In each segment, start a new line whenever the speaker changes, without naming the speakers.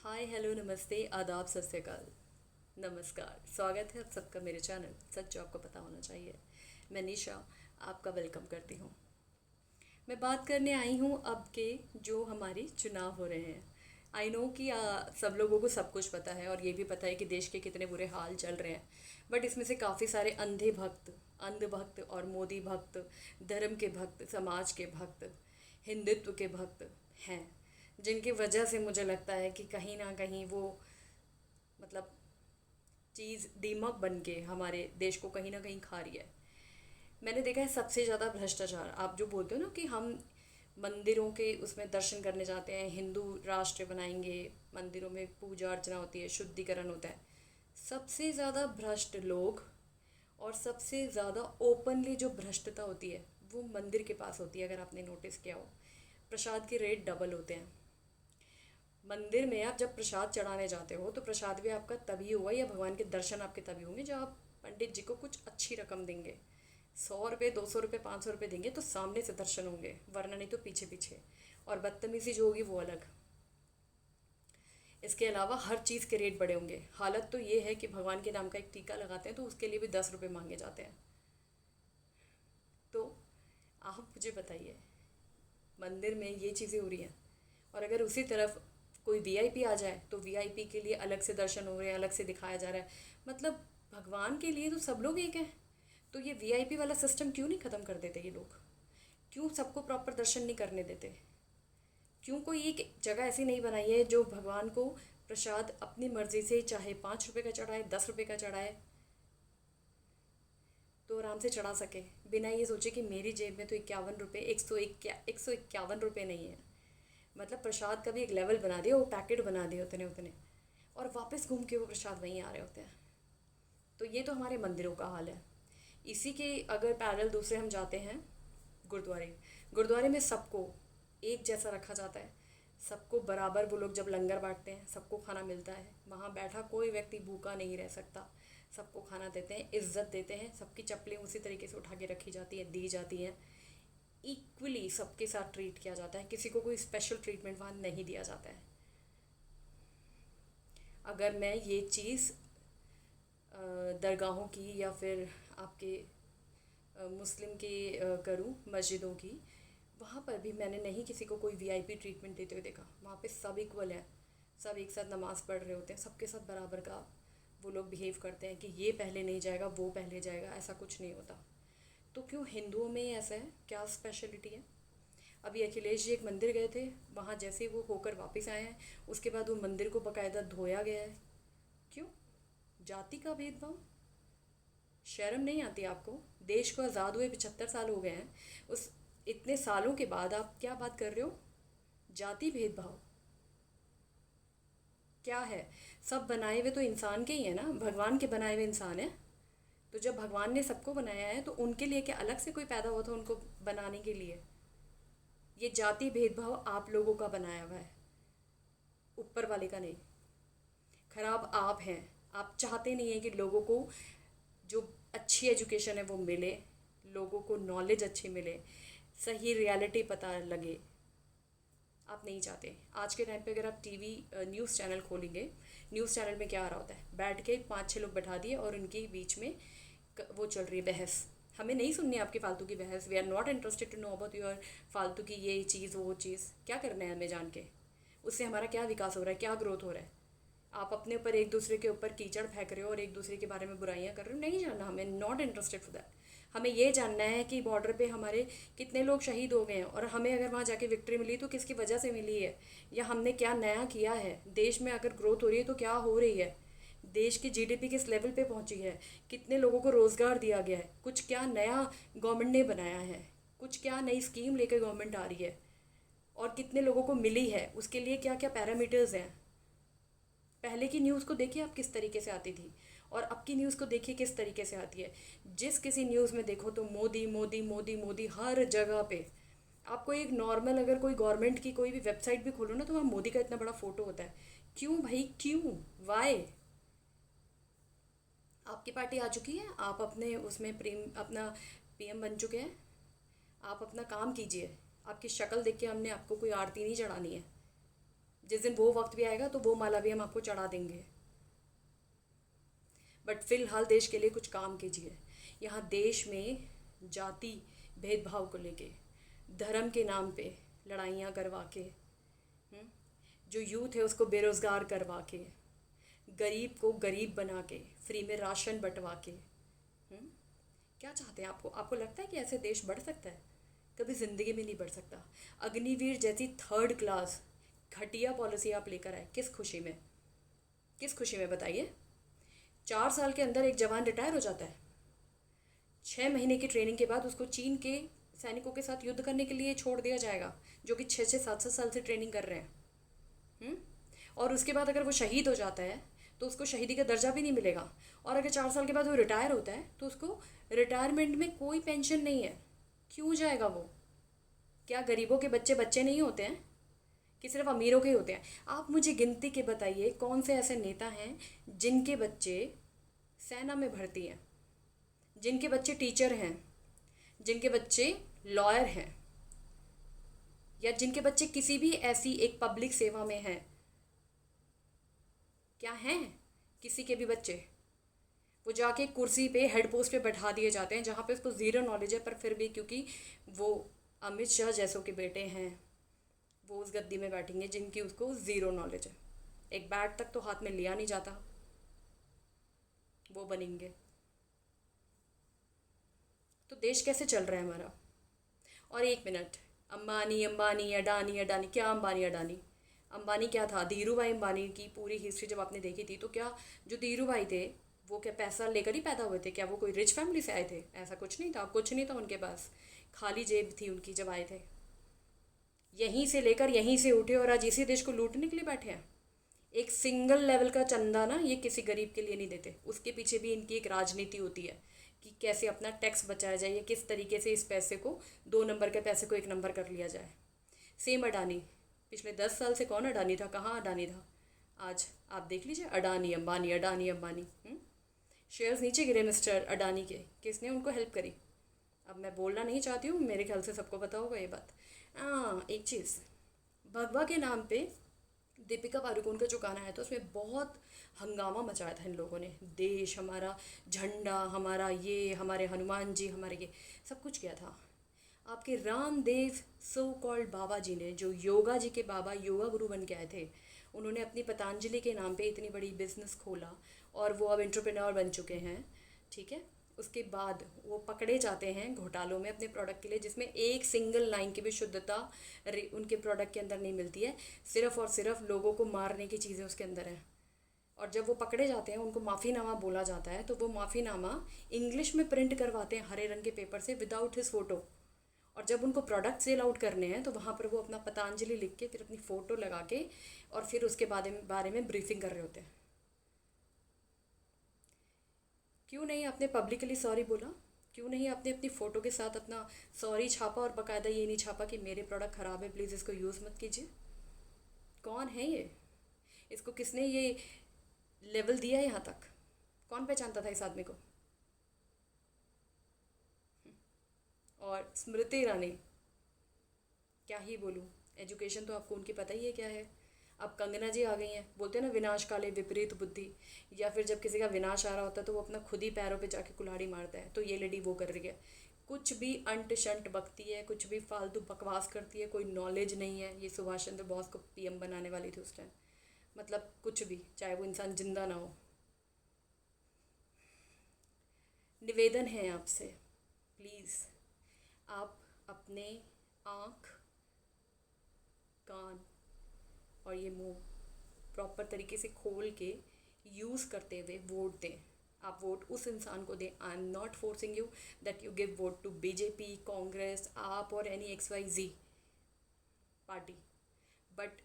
Hi hello नमस्ते आदाब सत श्री अकाल। नमस्कार, स्वागत है आप सबका मेरे चैनल सच जो आपको पता होना चाहिए। मैं निशा आपका वेलकम करती हूँ। मैं बात करने आई हूँ अब के जो हमारे चुनाव हो रहे हैं। आई नो कि सब लोगों को सब कुछ पता है और ये भी पता है कि देश के कितने बुरे हाल चल रहे हैं। बट इसमें से काफ़ी सारे अंधभक्त और मोदी भक्त, धर्म के भक्त, समाज के भक्त, हिंदुत्व के भक्त हैं, जिनकी वजह से मुझे लगता है कि कहीं ना कहीं वो मतलब चीज़ दीमक बन के हमारे देश को कहीं ना कहीं खा रही है। मैंने देखा है सबसे ज़्यादा भ्रष्टाचार। आप जो बोलते हो ना कि हम मंदिरों के उसमें दर्शन करने जाते हैं, हिंदू राष्ट्र बनाएंगे, मंदिरों में पूजा अर्चना होती है, शुद्धिकरण होता है। सबसे ज़्यादा भ्रष्ट लोग और सबसे ज़्यादा ओपनली जो भ्रष्टता होती है वो मंदिर के पास होती है। अगर आपने नोटिस किया हो, प्रसाद के रेट डबल होते हैं। मंदिर में आप जब प्रसाद चढ़ाने जाते हो तो प्रसाद भी आपका तभी होगा या भगवान के दर्शन आपके तभी होंगे जब आप पंडित जी को कुछ अच्छी रकम देंगे। 100 रुपये, 200 रुपये, 500 रुपये देंगे तो सामने से दर्शन होंगे, वरना नहीं तो पीछे पीछे। और बदतमीजी जो होगी वो अलग। इसके अलावा हर चीज़ के रेट बढ़े होंगे। हालत तो ये है कि भगवान के नाम का एक टीका लगाते हैं तो उसके लिए भी 10 रुपये मांगे जाते हैं। तो आप मुझे बताइए, मंदिर में ये चीज़ें हो रही हैं और अगर उसी तरफ कोई वीआईपी आ जाए तो वीआईपी के लिए अलग से दर्शन हो रहे हैं, अलग से दिखाया जा रहा है। मतलब भगवान के लिए तो सब लोग एक हैं। तो ये वीआईपी वाला सिस्टम क्यों नहीं ख़त्म कर देते ये लोग? क्यों सबको प्रॉपर दर्शन नहीं करने देते? क्यों कोई एक जगह ऐसी नहीं बनाई है जो भगवान को प्रसाद अपनी मर्ज़ी से, चाहे 5 रुपये का चढ़ाए, 10 रुपये का चढ़ाए, तो आराम से चढ़ा सके, बिना ये सोचे कि मेरी जेब में तो 51 रुपये, 151 रुपये नहीं है। मतलब प्रसाद का भी एक लेवल बना दिया, वो पैकेट बना दिए उतने उतने, और वापस घूम के वो प्रसाद वहीं आ रहे होते हैं। तो ये तो हमारे मंदिरों का हाल है। इसी के अगर पैरल दूसरे हम जाते हैं, गुरुद्वारे। गुरुद्वारे में सबको एक जैसा रखा जाता है। सबको बराबर, वो लोग जब लंगर बांटते हैं सबको खाना मिलता है। वहाँ बैठा कोई व्यक्ति भूखा नहीं रह सकता। सबको खाना देते हैं, इज्जत देते हैं। सबकी चप्पलें उसी तरीके से उठा के रखी जाती हैं, दी जाती हैं। इक्वली सबके साथ ट्रीट किया जाता है। किसी को कोई स्पेशल ट्रीटमेंट वहाँ नहीं दिया जाता है। अगर मैं ये चीज़ दरगाहों की या फिर आपके मुस्लिम के करूँ, मस्जिदों की, वहाँ पर भी मैंने नहीं किसी को कोई वीआईपी ट्रीटमेंट देते हुए देखा। वहाँ पे सब इक्वल हैं, सब एक साथ नमाज़ पढ़ रहे होते हैं, सबके साथ बराबर का वो लोग बिहेव करते हैं कि ये पहले नहीं जाएगा, वो पहले जाएगा। ऐसा कुछ नहीं होता। तो क्यों हिंदुओं में ऐसा है? क्या स्पेशलिटी है? अभी अखिलेश जी एक मंदिर गए थे, वहाँ जैसे वो होकर वापस आए हैं उसके बाद वो मंदिर को बकायदा धोया गया है। क्यों? जाति का भेदभाव? शर्म नहीं आती आपको? देश को आज़ाद हुए 75 साल हो गए हैं, उस इतने सालों के बाद आप क्या बात कर रहे हो? जाति भेदभाव क्या है? सब बनाए हुए तो इंसान के ही है ना, भगवान के बनाए हुए इंसान है। तो जब भगवान ने सबको बनाया है तो उनके लिए क्या अलग से कोई पैदा हुआ था उनको बनाने के लिए? ये जाति भेदभाव आप लोगों का बनाया हुआ है, ऊपर वाले का नहीं। खराब आप हैं। आप चाहते नहीं हैं कि लोगों को जो अच्छी एजुकेशन है वो मिले, लोगों को नॉलेज अच्छी मिले, सही रियलिटी पता लगे। आप नहीं चाहते। आज के टाइम पे अगर आप टीवी न्यूज़ चैनल खोलेंगे, न्यूज़ चैनल में क्या आ रहा होता है? बैठ के 5-6 लोग बैठा दिए और उनके बीच में वो चल रही है बहस। हमें नहीं सुननी आपकी फालतू की बहस। We are not interested to know about your फालतू की ये चीज़ वो चीज़। क्या करना है हमें जान के? उससे हमारा क्या विकास हो रहा है, क्या ग्रोथ हो रहा है? आप अपने ऊपर एक दूसरे के ऊपर कीचड़ फेंक रहे हो और एक दूसरे के बारे में बुराइयां कर रहे हो। नहीं जानना हमें, नॉट इंटरेस्टेड फॉर दैट। हमें ये जानना है कि बॉर्डर पे हमारे कितने लोग शहीद हो गए हैं और हमें अगर वहाँ जाके विक्ट्री मिली तो किसकी वजह से मिली है, या हमने क्या नया किया है। देश में अगर ग्रोथ हो रही है तो क्या हो रही है, देश की जीडीपी किस लेवल पे पहुंची है, कितने लोगों को रोज़गार दिया गया है, कुछ क्या नया गवर्नमेंट ने बनाया है, कुछ क्या नई स्कीम लेकर गवर्नमेंट आ रही है, और कितने लोगों को मिली है, उसके लिए क्या क्या पैरामीटर्स हैं। पहले की न्यूज़ को देखिए आप किस तरीके से आती थी और अब की न्यूज़ को देखिए किस तरीके से आती है। जिस किसी न्यूज़ में देखो तो मोदी मोदी मोदी मोदी हर जगह पे। आपको एक नॉर्मल अगर कोई गवर्नमेंट की कोई भी वेबसाइट भी खोलो ना तो वहाँ मोदी का इतना बड़ा फोटो होता है। क्यों भाई, क्यों? वाई? आपकी पार्टी आ चुकी है, आप अपने उसमें प्रेम अपना पीएम बन चुके हैं। आप अपना काम कीजिए। आपकी शक्ल देख के हमने आपको कोई आरती नहीं चढ़ानी है। जिस दिन वो वक्त भी आएगा तो वो माला भी हम आपको चढ़ा देंगे। बट फिलहाल देश के लिए कुछ काम कीजिए। यहाँ देश में जाति भेदभाव को लेके, धर्म के नाम पे लड़ाइयाँ करवा के, जो यूथ है उसको बेरोज़गार करवा के, गरीब को गरीब बना के, फ्री में राशन बंटवा के, क्या चाहते हैं? आपको लगता है कि ऐसे देश बढ़ सकता है? कभी ज़िंदगी में नहीं बढ़ सकता। अग्निवीर जैसी थर्ड क्लास घटिया पॉलिसी आप लेकर आए, किस खुशी में? किस खुशी में बताइए? 4 साल के अंदर एक जवान रिटायर हो जाता है। 6 महीने की ट्रेनिंग के बाद उसको चीन के सैनिकों के साथ युद्ध करने के लिए छोड़ दिया जाएगा, जो कि 6-7 साल से ट्रेनिंग कर रहे हैं। और उसके बाद अगर वो शहीद हो जाता है तो उसको शहीदी का दर्जा भी नहीं मिलेगा। और अगर 4 साल के बाद वो रिटायर होता है तो उसको रिटायरमेंट में कोई पेंशन नहीं है। क्यों जाएगा वो? क्या गरीबों के बच्चे बच्चे नहीं होते हैं कि सिर्फ अमीरों के ही होते हैं? आप मुझे गिनती के बताइए कौन से ऐसे नेता हैं जिनके बच्चे सेना में भर्ती हैं, जिनके बच्चे टीचर हैं, जिनके बच्चे लॉयर हैं, या जिनके बच्चे किसी भी ऐसी एक पब्लिक सेवा में हैं? क्या हैं किसी के भी बच्चे? वो जाके कुर्सी पे हेड पोस्ट पे बैठा दिए जाते हैं जहाँ पे उसको ज़ीरो नॉलेज है, पर फिर भी क्योंकि वो अमित शाह जैसों के बेटे हैं वो उस गद्दी में बैठेंगे जिनकी उसको ज़ीरो नॉलेज है। एक बैट तक तो हाथ में लिया नहीं जाता, वो बनेंगे। तो देश कैसे चल रहा है हमारा? और एक मिनट, अंबानी अंबानी अडानी अडानी, क्या अंबानी अडानी? अंबानी क्या था? धीरू भाई अंबानी की पूरी हिस्ट्री जब आपने देखी थी तो क्या जो धीरू भाई थे वो क्या पैसा लेकर ही पैदा हुए थे? क्या वो कोई रिच फैमिली से आए थे? ऐसा कुछ नहीं था, कुछ नहीं था उनके पास, खाली जेब थी उनकी जब आए थे। यहीं से लेकर यहीं से उठे और आज इसी देश को लूटने के लिए बैठे हैं। एक सिंगल लेवल का चंदा ना ये किसी गरीब के लिए नहीं देते, उसके पीछे भी इनकी एक राजनीति होती है कि कैसे अपना टैक्स बचाया जाए या किस तरीके से इस पैसे को, 2 नंबर के पैसे को 1 नंबर कर लिया जाए। सेम अडानी, पिछले 10 साल से कौन अडानी था? कहाँ अडानी था? आज आप देख लीजिए, अडानी अंबानी अडानी अंबानी। शेयर्स नीचे गिरे मिस्टर अडानी के, किसने उनको हेल्प करी? अब मैं बोलना नहीं चाहती हूँ, मेरे ख्याल से सबको पता होगा ये बात। हाँ, एक चीज़, भगवा के नाम पे दीपिका पादुकोण का जो गाना आया था उसमें बहुत हंगामा मचाया था इन लोगों ने। देश हमारा, झंडा हमारा, ये हमारे हनुमान जी, हमारे ये सब कुछ किया था। आपके रामदेव सो कॉल्ड बाबा जी ने, जो योगा जी के बाबा, योगा गुरु बन के आए थे, उन्होंने अपनी पतंजलि के नाम पे इतनी बड़ी बिजनेस खोला और वो अब एंटरप्रेन्योर बन चुके हैं, ठीक है। उसके बाद वो पकड़े जाते हैं घोटालों में अपने प्रोडक्ट के लिए, जिसमें एक सिंगल लाइन की भी शुद्धता उनके प्रोडक्ट के अंदर नहीं मिलती है, सिर्फ और सिर्फ लोगों को मारने की चीज़ें उसके अंदर हैं। और जब वो पकड़े जाते हैं उनको माफ़ीनामा बोला जाता है, तो वो माफ़ीनामा इंग्लिश में प्रिंट करवाते हैं हरे रंग के पेपर से विदाउट हिज फ़ोटो। और जब उनको प्रोडक्ट सेल आउट करने हैं तो वहाँ पर वो अपना पतंजलि लिख के फिर अपनी फ़ोटो लगा के और फिर उसके बारे में ब्रीफिंग कर रहे होते हैं। क्यों नहीं आपने पब्लिकली सॉरी बोला? क्यों नहीं आपने अपनी फ़ोटो के साथ अपना सॉरी छापा और बाकायदा ये नहीं छापा कि मेरे प्रोडक्ट ख़राब है, प्लीज़ इसको यूज़ मत कीजिए? कौन है ये? इसको किसने ये लेवल दिया यहाँ तक? कौन पहचानता था इस आदमी को? और स्मृति ईरानी, क्या ही बोलूँ, एजुकेशन तो आपको उनकी पता ही है क्या है। अब कंगना जी आ गई हैं, बोलते हैं ना विनाश काले विपरीत बुद्धि, या फिर जब किसी का विनाश आ रहा होता है तो वो अपना खुद ही पैरों पे जाके कुल्हाड़ी मारता है, तो ये लेडी वो कर रही है। कुछ भी अंट शंट बकती है, कुछ भी फालतू बकवास करती है, कोई नॉलेज नहीं है। ये सुभाष चंद्र बोस को पीएम बनाने वाली थी उस टाइम, मतलब कुछ भी, चाहे वो इंसान जिंदा ना हो। निवेदन है आपसे, प्लीज़ आप अपने आँख, कान और ये मुंह प्रॉपर तरीके से खोल के यूज़ करते हुए वोट दें। आप वोट उस इंसान को दें। I am not forcing you that you give vote to BJP, Congress, AAP और एनी XYZ पार्टी, बट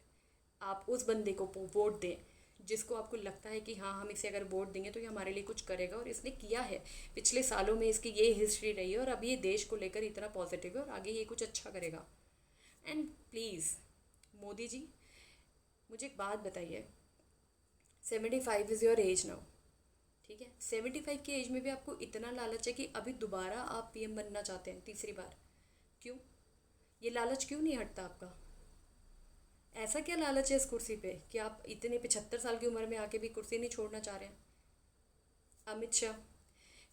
आप उस बंदे को वोट दें जिसको आपको लगता है कि हाँ, हम इसे अगर वोट देंगे तो ये हमारे लिए कुछ करेगा, और इसने किया है। पिछले सालों में इसकी ये हिस्ट्री रही है और अब ये देश को लेकर इतना पॉजिटिव है और आगे ये कुछ अच्छा करेगा। एंड प्लीज़ मोदी जी, मुझे एक बात बताइए, 75 इज़ योर एज नाउ, ठीक है। 75 की एज में भी आपको इतना लालच है कि अभी दोबारा आप पीएम बनना चाहते हैं तीसरी बार। क्यों? ये लालच क्यों नहीं हटता आपका? ऐसा क्या लालच है इस कुर्सी पे कि आप इतने 75 साल की उम्र में आके भी कुर्सी नहीं छोड़ना चाह रहे हैं? अमित शाह,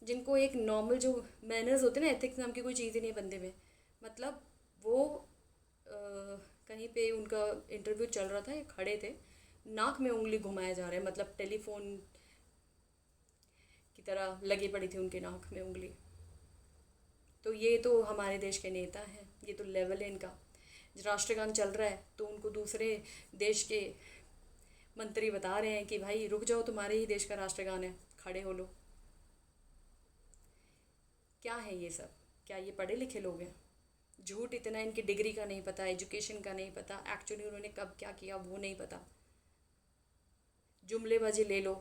जिनको एक नॉर्मल जो मैनर्स होते हैं ना, एथिक्स नाम की कोई चीज़ ही नहीं है बंदे में। मतलब वो कहीं पे उनका इंटरव्यू चल रहा था, ये खड़े थे, नाक में उंगली घुमाया जा रहा है, मतलब टेलीफोन की तरह लगी पड़ी थी उनके नाक में उंगली। तो ये तो हमारे देश के नेता हैं, ये तो लेवल है इनका। राष्ट्रगान चल रहा है तो उनको दूसरे देश के मंत्री बता रहे हैं कि भाई रुक जाओ, तुम्हारे ही देश का राष्ट्रगान है, खड़े हो लो। क्या है ये सब? क्या ये पढ़े लिखे लोग हैं? झूठ इतना, इनकी डिग्री का नहीं पता, एजुकेशन का नहीं पता, एक्चुअली उन्होंने कब क्या किया वो नहीं पता, जुमलेबाजी ले लो।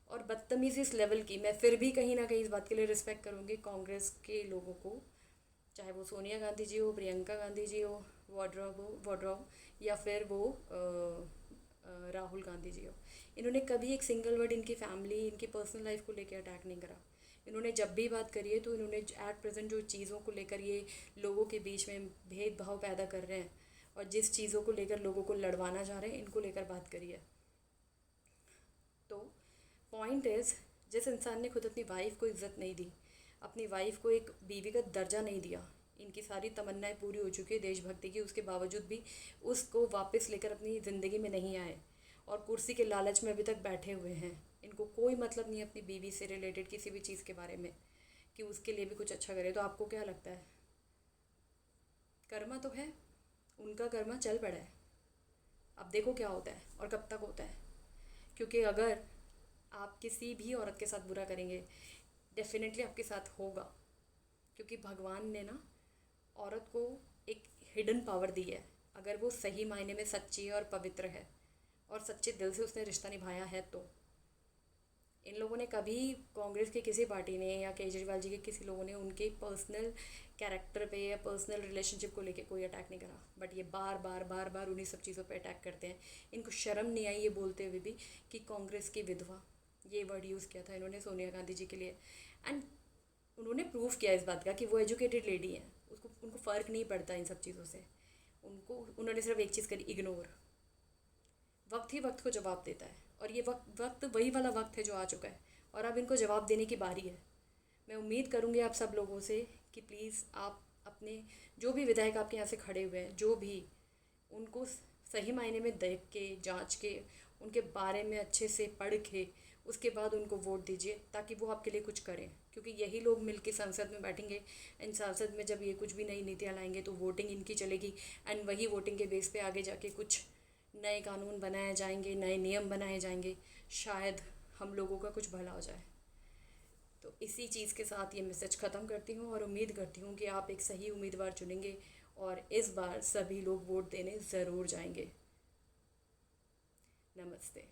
और बदतमीज़ी इस लेवल की, मैं फिर भी कहीं ना कहीं इस बात के लिए रिस्पेक्ट करूँगी कांग्रेस के लोगों को, चाहे वो सोनिया गांधी जी हो, प्रियंका गांधी जी हो, वाड्रा हो या फिर वो राहुल गांधी जी हो। इन्होंने कभी एक सिंगल वर्ड इनकी फैमिली, इनकी पर्सनल लाइफ को लेकर अटैक नहीं करा। इन्होंने जब भी बात करी है तो इन्होंने एट प्रेजेंट जो चीज़ों को लेकर ये लोगों के बीच में भेदभाव पैदा कर रहे हैं और जिस चीज़ों को लेकर लोगों को लड़वाना चाह रहे हैं, इनको लेकर बात करी है। तो पॉइंट इज़, जिस इंसान ने खुद अपनी वाइफ को इज्जत नहीं दी, अपनी वाइफ को एक बीवी का दर्जा नहीं दिया, इनकी सारी तमन्नाएं पूरी हो चुकी है देशभक्ति की, उसके बावजूद भी उसको वापस लेकर अपनी ज़िंदगी में नहीं आए और कुर्सी के लालच में अभी तक बैठे हुए हैं। इनको कोई मतलब नहीं है अपनी बीवी से रिलेटेड किसी भी चीज़ के बारे में कि उसके लिए भी कुछ अच्छा करे। तो आपको क्या लगता है? कर्मा तो है, उनका कर्मा चल पड़ा है, अब देखो क्या होता है और कब तक होता है। क्योंकि अगर आप किसी भी औरत के साथ बुरा करेंगे, डेफिनेटली आपके साथ होगा। क्योंकि भगवान ने ना औरत को एक हिडन पावर दी है, अगर वो सही मायने में सच्ची है और पवित्र है और सच्चे दिल से उसने रिश्ता निभाया है तो। इन लोगों ने कभी, कांग्रेस की किसी पार्टी ने या केजरीवाल जी के किसी लोगों ने उनके पर्सनल कैरेक्टर पे या पर्सनल रिलेशनशिप को लेके कोई अटैक नहीं करा, बट ये बार बार बार बार उन्हीं सब चीज़ों पे अटैक करते हैं। इनको शर्म नहीं आई ये बोलते हुए भी कि कांग्रेस की विधवा, ये वर्ड यूज़ किया था इन्होंने सोनिया गांधी जी के लिए। एंड उन्होंने प्रूव किया इस बात का कि वो एजुकेटेड लेडी हैं, उसको उनको फ़र्क नहीं पड़ता इन सब चीज़ों से। उन्होंने सिर्फ एक चीज़ करी, इग्नोर। वक्त ही वक्त को जवाब देता है और ये वक्त वक्त वही वाला वक्त है जो आ चुका है और अब इनको जवाब देने की बारी है। मैं उम्मीद करूँगी आप सब लोगों से कि प्लीज़ आप अपने जो भी विधायक आपके यहाँ से खड़े हुए हैं, जो भी, उनको सही मायने में देख के, जांच के, उनके बारे में अच्छे से पढ़ के उसके बाद उनको वोट दीजिए ताकि वो आपके लिए कुछ करें। क्योंकि यही लोग मिलके संसद में बैठेंगे, इन संसद में जब ये कुछ भी नई नीतियाँ लाएंगे तो वोटिंग इनकी चलेगी एंड वही वोटिंग के बेस पे आगे जाके कुछ नए कानून बनाए जाएंगे, नए नियम बनाए जाएंगे, शायद हम लोगों का कुछ भला हो जाए। तो इसी चीज़ के साथ ये मैसेज ख़त्म करती हूँ और उम्मीद करती हूँ कि आप एक सही उम्मीदवार चुनेंगे और इस बार सभी लोग वोट देने ज़रूर जाएंगे। नमस्ते।